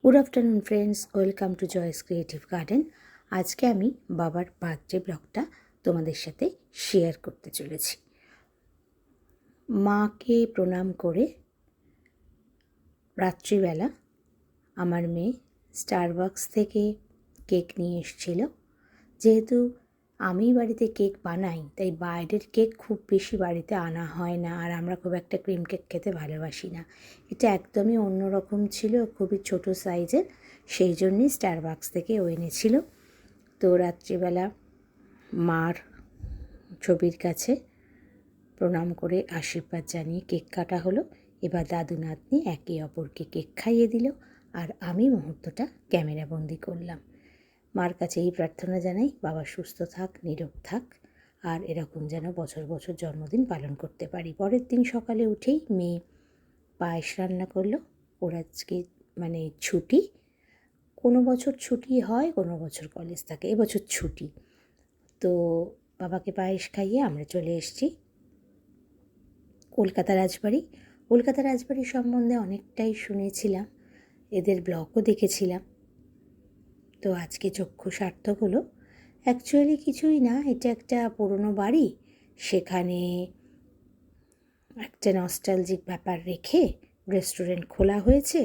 Good afternoon friends, welcome to Joy's creative garden. আজকে আমি বাবার বার্থডে ব্লগটা তোমাদের সাথে শেয়ার করতে চলেছি। মাকে প্রণাম করে রাত্রিবেলা আমার মেয়ে স্টারবাক্স থেকে কেক নিয়ে এসেছিল। যেহেতু আমি বাড়িতে কেক বানাই, তাই বাইরের কেক খুব বেশি বাড়িতে আনা হয় না, আর আমরা খুব একটা ক্রিম কেক খেতে ভালোবাসি না। এটা একদমই অন্যরকম ছিল, খুবই ছোট সাইজের, সেই জন্যই স্টারবাক্স থেকে ও এনেছিল। তো রাত্রিবেলা মার ছবির কাছে প্রণাম করে আশীর্বাদ জানিয়ে কেক কাটা হলো। এবার দাদু নাতনি একে অপরকে কেক খাইয়ে দিল, আর আমি মুহূর্তটা ক্যামেরাবন্দি করলাম। মার কাছে এই প্রার্থনা জানাই, বাবা সুস্থ থাক, নীরোগ থাক, আর এরকম যেন বছর বছর জন্মদিন পালন করতে পারি। পরের দিন সকালে উঠেই মেয়ে পায়েস রান্না করলো। ওর আজকে ছুটি, কোনো বছর ছুটি হয়, কোনো বছর কলেজ থাকে, এবছর ছুটি। তো বাবাকে পায়েস খাইয়ে আমরা চলে এসেছি কলকাতা রাজবাড়ি। কলকাতা রাজবাড়ি সম্বন্ধে অনেকটাই শুনেছিলাম, এদের ব্লগও দেখেছিলাম। তো আজকে চক্ষু সার্থক হলো। অ্যাকচুয়ালি কিছুই না, এটা একটা পুরনো বাড়ি, সেখানে একটা নস্টালজিক ব্যাপার রেখে রেস্টুরেন্ট খোলা হয়েছে।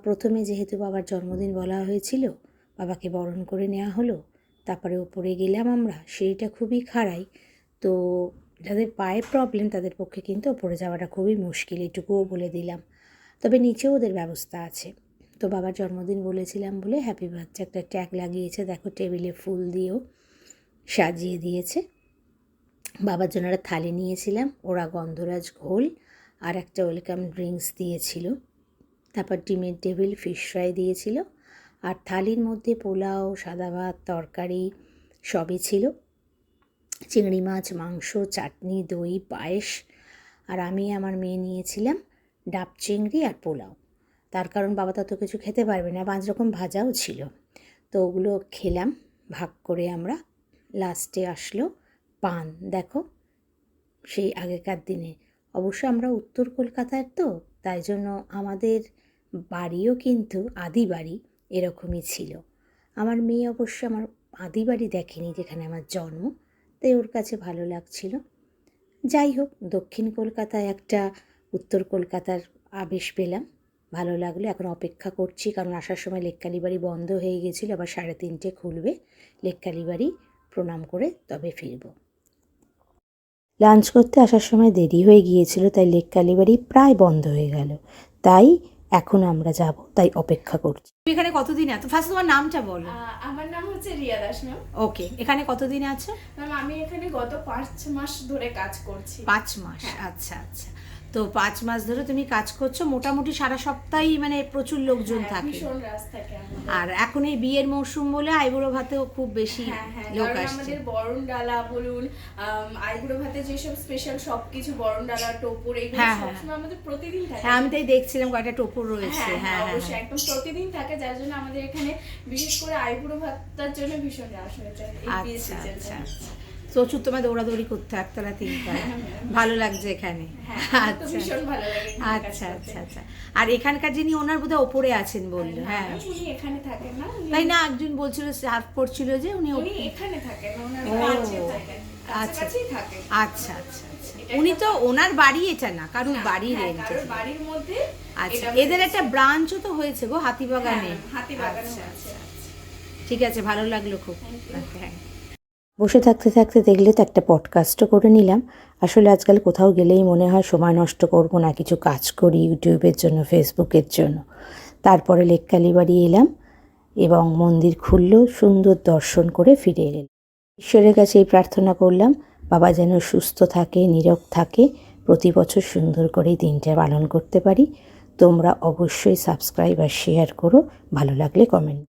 প্রথমে যেহেতু বাবার জন্মদিন বলা হয়েছিল, বাবাকে বরণ করে নেওয়া হলো, তারপরে ওপরে গেলাম আমরা। সিঁড়িটা খুবই খাড়াই, তো যাদের পায়ে প্রবলেম তাদের পক্ষে কিন্তু ওপরে যাওয়াটা খুবই মুশকিল, এটুকুও বলে দিলাম। তবে নিচেও ওদের ব্যবস্থা আছে। তো বাবার জন্মদিন বলেছিলাম বলে হ্যাপি বার্থডে একটা ট্যাগ লাগিয়েছে, দেখো টেবিলে ফুল দিয়েও সাজিয়ে দিয়েছে। বাবার জন্য একটা থালি নিয়েছিলাম, ওরা গন্ধরাজ ঘোল আর একটা ওয়েলকাম ড্রিঙ্কস দিয়েছিল। তারপর ডিমের টেবিল, ফিশ ফ্রাই দিয়েছিল, আর থালির মধ্যে পোলাও, সাদা ভাত, তরকারি সবই ছিল, চিংড়ি মাছ, মাংস, চাটনি, দই, পায়েস। আর আমি আমার মেয়ে নিয়েছিলাম ডাব চিংড়ি আর পোলাও। তার কারণ বাবা তত কিছু খেতে পারবে না, 5 রকম ভাজাও ছিল। তো ওগুলো খেলাম ভাগ করে আমরা। লাস্টে আসলো পান, দেখো সেই আগেকার দিনে। অবশ্য আমরা উত্তর কলকাতার, তো তাই জন্য আমাদের বাড়িও কিন্তু আদি বাড়ি এরকমই ছিল। আমার মেয়ে অবশ্য আমার আদি বাড়ি দেখেনি, যেখানে আমার জন্ম, তাই ওর কাছে ভালো লাগছিল। যাই হোক, দক্ষিণ কলকাতায় একটা উত্তর কলকাতার আবেশ পেলাম, ভালো লাগলো। এখন অপেক্ষা করছি, কারণ আসার সময় লেককালি বাড়ি বন্ধ হয়ে গেছিলো, আবার 3:30 খুলবে। লেককালি বাড়ি প্রণাম করে তবে ফিরব। লাঞ্চ করতে আসার সময় দেরি হয়ে গিয়েছিল, তাই লেককালি বাড়ি প্রায় বন্ধ হয়ে গেল। তাই এখন আমরা যাব, তাই অপেক্ষা করছি। তুমি এখানে কতদিন আছো? ফার্স্ট তোমার নামটা বলো। আমার নাম হচ্ছে রিয়া দাস ম্যাম। ওকে, এখানে কতদিন আছো? ম্যাম আমি এখানে গত 5 মাস ধরে কাজ করছি। 5 মাস? আচ্ছা আচ্ছা। তো 5 মাস ধরে তুমি কাজ করছো, মোটামুটি সারা সপ্তাহই প্রচুর লোকজন থাকে। ভীষণ রাশ থাকে আমাদের। আর এখন এই বিয়ের মৌসুম বলে আইবুড়ো ভাতেও খুব বেশি লোক আসছে। আমাদের বরণ ডালা বলুন, আইবুড়ো ভাতে যেসব স্পেশাল সবকিছু, বরণ ডালা, টোপর, এগুলো সবসময় আমাদের প্রতিদিন থাকে। হ্যাঁ, আমি তাই দেখছিলাম কয়েকটা টোপর রয়েছে। হ্যাঁ অবশ্যই, একদম প্রতিদিন থাকে, যার জন্য আমাদের এখানে বিশেষ করে আইবুড়ো ভাতটার জন্য ভীষণ রাশ হয়ে যায় এই বিয়ের সিজনটা। প্রচুর তোমার দৌড়াদৌড়ি করতে একতলা তিনতলা, ভালো লাগছে এখানে। আচ্ছা, ভীষণ ভালো লাগে। আচ্ছা আচ্ছা আচ্ছা। আর এখানকার যিনি ওনার বোধহয় ওপরে আছেন বললো। হ্যাঁ, উনি এখানে থাকেন না, তাই না? একজন বলছিল, সার্ভ করছিল যে উনি এখানে থাকেন, ওনার কাছে থাকেন, আচ্ছা কাছাকাছি থাকেন। আচ্ছা আচ্ছা আচ্ছা। উনি তো ওনার বাড়ি এটা না, কারণ বাড়ি রেন্ট, বাড়ির মধ্যে। আচ্ছা, এদের একটা ব্রাঞ্চও তো হয়েছে গো হাতিবাগানে। হাতিবাগানে আছে। ঠিক আছে, ভালো লাগলো খুব। হ্যাঁ, বসে থাকতে থাকতে দেখলে তো একটা পডকাস্টও করে নিলাম। আসলে আজকাল কোথাও গেলেই মনে হয় সময় নষ্ট করব না, কিছু কাজ করি ইউটিউবের জন্য, ফেসবুকের জন্য। তারপরে লেককালি বাড়ি এলাম এবং মন্দির খুলল, সুন্দর দর্শন করে ফিরে এলাম। ঈশ্বরের কাছে এই প্রার্থনা করলাম, বাবা যেন সুস্থ থাকে, নীরোগ থাকে, প্রতি বছর সুন্দর করে এই দিনটা পালন করতে পারি। তোমরা অবশ্যই সাবস্ক্রাইব আর শেয়ার করো, ভালো লাগলে কমেন্ট।